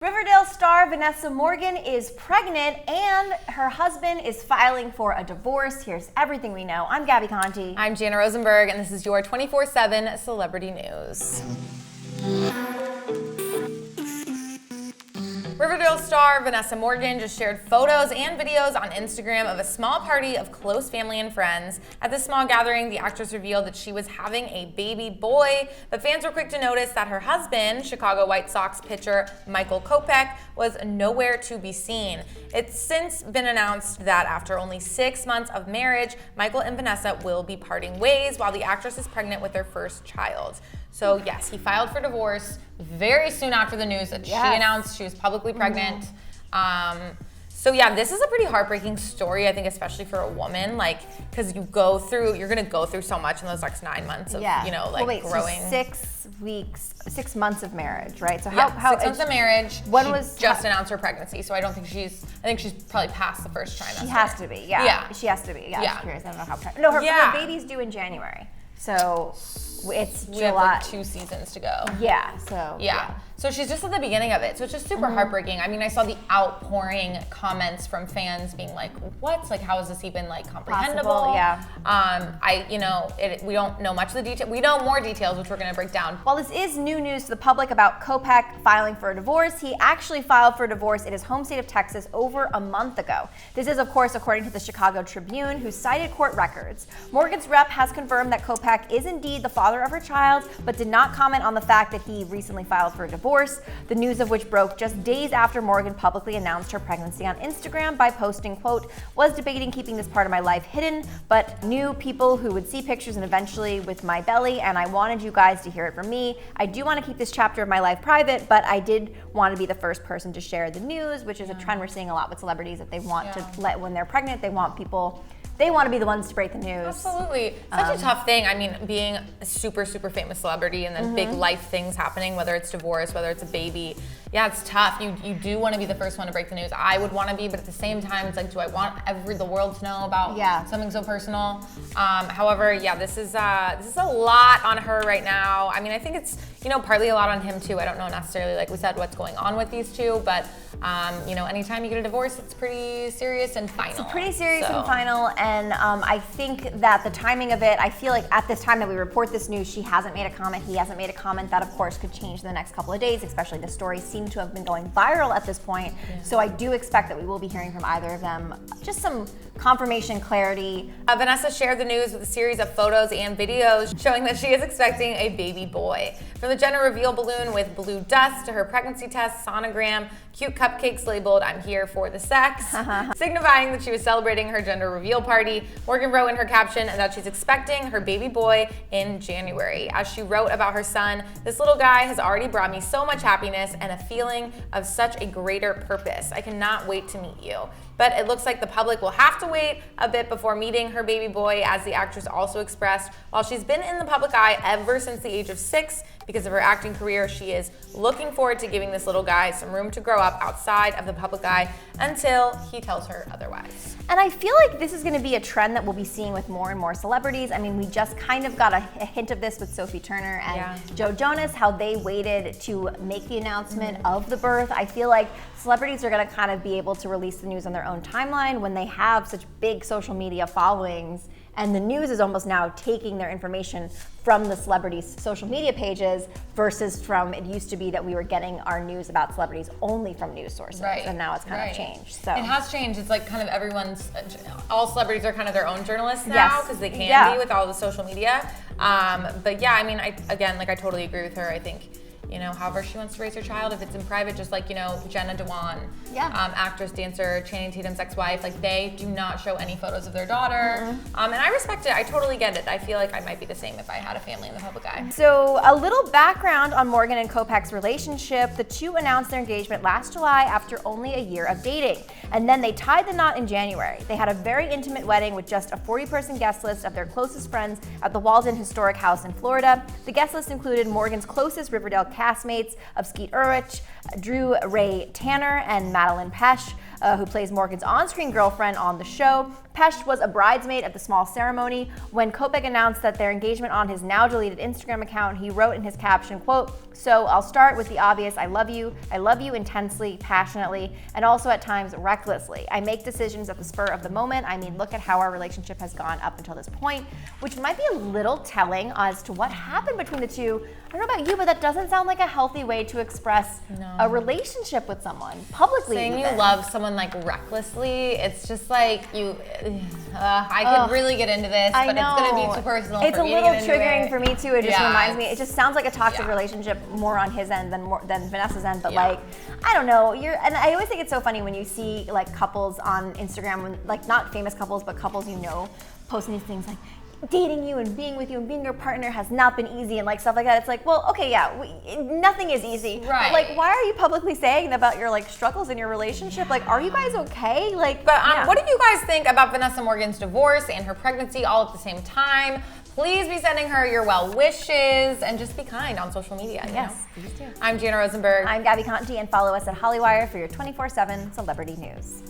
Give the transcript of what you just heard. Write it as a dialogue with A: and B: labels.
A: Riverdale star Vanessa Morgan is pregnant and her husband is filing for a divorce. Here's everything we know. I'm Gabi Conti.
B: I'm Jana Rosenberg, and this is your 24/7 celebrity news. Riverdale star Vanessa Morgan just shared photos and videos on Instagram of a small party of close family and friends. At this small gathering, the actress revealed that she was having a baby boy, but fans were quick to notice that her husband, Chicago White Sox pitcher Michael Kopech, was nowhere to be seen. It's since been announced that after only 6 months of marriage, Michael and Vanessa will be parting ways while the actress is pregnant with their first child. So yes, he filed for divorce very soon after the news that she announced she was publicly pregnant. So yeah, this is a pretty heartbreaking story, I think, especially for a woman, like, because you're gonna go through so much in those next 9 months of, growing.
A: So 6 months of marriage, right? So
B: how 6 months of marriage.
A: She
B: just announced her pregnancy, so I think she's probably past the first trimester.
A: She has to be, yeah. She has to be, yeah. I'm curious, I don't know how pregnant. No, her baby's due in January, so it's
B: we
A: July.
B: have like 2 seasons to go.
A: Yeah, so.
B: Yeah. So she's just at the beginning of it. So it's just super heartbreaking. I mean, I saw the outpouring comments from fans being like, what? Like, how is this even like comprehensible?
A: Possible, yeah.
B: We don't know much of the detail. We know more details, which we're gonna break down.
A: While this is new news to the public about Kopech filing for a divorce, he actually filed for a divorce in his home state of Texas over a month ago. This is, of course, according to the Chicago Tribune, who cited court records. Morgan's rep has confirmed that Kopech is indeed the father of her child, but did not comment on the fact that he recently filed for a divorce. The news of which broke just days after Morgan publicly announced her pregnancy on Instagram by posting, quote, "Was debating keeping this part of my life hidden, but knew people who would see pictures and eventually with my belly, and I wanted you guys to hear it from me. I do want to keep this chapter of my life private, but I did want to be the first person to share the news," which is a trend we're seeing a lot with celebrities, that they want to let, when they're pregnant, they want to be the ones to break the news.
B: Absolutely. Such a tough thing. I mean, being a super, super famous celebrity and then big life things happening, whether it's divorce, whether it's a baby. Yeah, it's tough. You do want to be the first one to break the news. I would want to be, but at the same time, it's like, do I want the world to know about something so personal? However, this is a lot on her right now. I mean, I think it's, partly a lot on him too. I don't know necessarily, like we said, what's going on with these two, but anytime you get a divorce, it's pretty serious and final.
A: It's pretty serious and final, and I think that the timing of it, I feel like at this time that we report this news, she hasn't made a comment, he hasn't made a comment. That, of course, could change in the next couple of days, especially the story seems to have been going viral at this point. So I do expect that we will be hearing from either of them. Just some confirmation, clarity.
B: Vanessa shared the news with a series of photos and videos showing that she is expecting a baby boy. From the gender reveal balloon with blue dust to her pregnancy test, sonogram, cute cupcakes labeled "I'm here for the sex," signifying that she was celebrating her gender reveal party. Morgan wrote in her caption that she's expecting her baby boy in January. As she wrote about her son, "This little guy has already brought me so much happiness and a feeling of such a greater purpose. I cannot wait to meet you." But it looks like the public will have to wait a bit before meeting her baby boy, as the actress also expressed. While she's been in the public eye ever since the age of 6 because of her acting career, she is looking forward to giving this little guy some room to grow up outside of the public eye until he tells her otherwise.
A: And I feel like this is going to be a trend that we'll be seeing with more and more celebrities. I mean, we just kind of got a hint of this with Sophie Turner and Joe Jonas, how they waited to make the announcement of the birth. I feel like celebrities are going to kind of be able to release the news on their own timeline when they have such big social media followings, and the news is almost now taking their information from the celebrities' social media pages versus from, it used to be that we were getting our news about celebrities only from news sources, and now it's kind of changed. So
B: it has changed. It's like kind of all celebrities are kind of their own journalists now because they can be with all the social media. But yeah, I mean, I totally agree with her. I think, however she wants to raise her child, if it's in private, just like, Jana Dewan, actress, dancer, Channing Tatum's ex-wife, like they do not show any photos of their daughter. And I respect it. I totally get it. I feel like I might be the same if I had a family in the public eye.
A: So a little background on Morgan and Kopech's relationship. The two announced their engagement last July after only a year of dating. And then they tied the knot in January. They had a very intimate wedding with just a 40-person guest list of their closest friends at the Walden Historic House in Florida. The guest list included Morgan's closest Riverdale castmates of Skeet Ulrich, Drew Ray Tanner, and Madeline Pesh, who plays Morgan's on-screen girlfriend on the show. Pesh was a bridesmaid at the small ceremony. When Kopeck announced that their engagement on his now deleted Instagram account, he wrote in his caption, quote, "So I'll start with the obvious. I love you intensely, passionately, and also at times recklessly. I make decisions at the spur of the moment. I mean, look at how our relationship has gone up until this point," which might be a little telling as to what happened between the two. I don't know about you, but that doesn't sound like a healthy way to express a relationship with someone publicly.
B: Saying
A: even.
B: you love someone like recklessly, it's just like you. I could really get into this, but it's going to be too personal.
A: It's
B: for
A: a
B: me to
A: little
B: get into
A: triggering
B: it.
A: for me too. It just reminds me. It just sounds like a toxic relationship more on his end than Vanessa's end. But like, I don't know. And I always think it's so funny when you see like couples on Instagram, when, like not famous couples, but couples you know, posting these things like, dating you and being with you and being your partner has not been easy and like stuff like that. It's like, well, okay, nothing is easy.
B: Right.
A: But like, why are you publicly saying about your like struggles in your relationship? Like, are you guys okay? Like,
B: but what do you guys think about Vanessa Morgan's divorce and her pregnancy all at the same time? Please be sending her your well wishes and just be kind on social media.
A: Yes, please do.
B: I'm Jana Rosenberg.
A: I'm Gabi Conti, and follow us at Hollywire for your 24/7 celebrity news.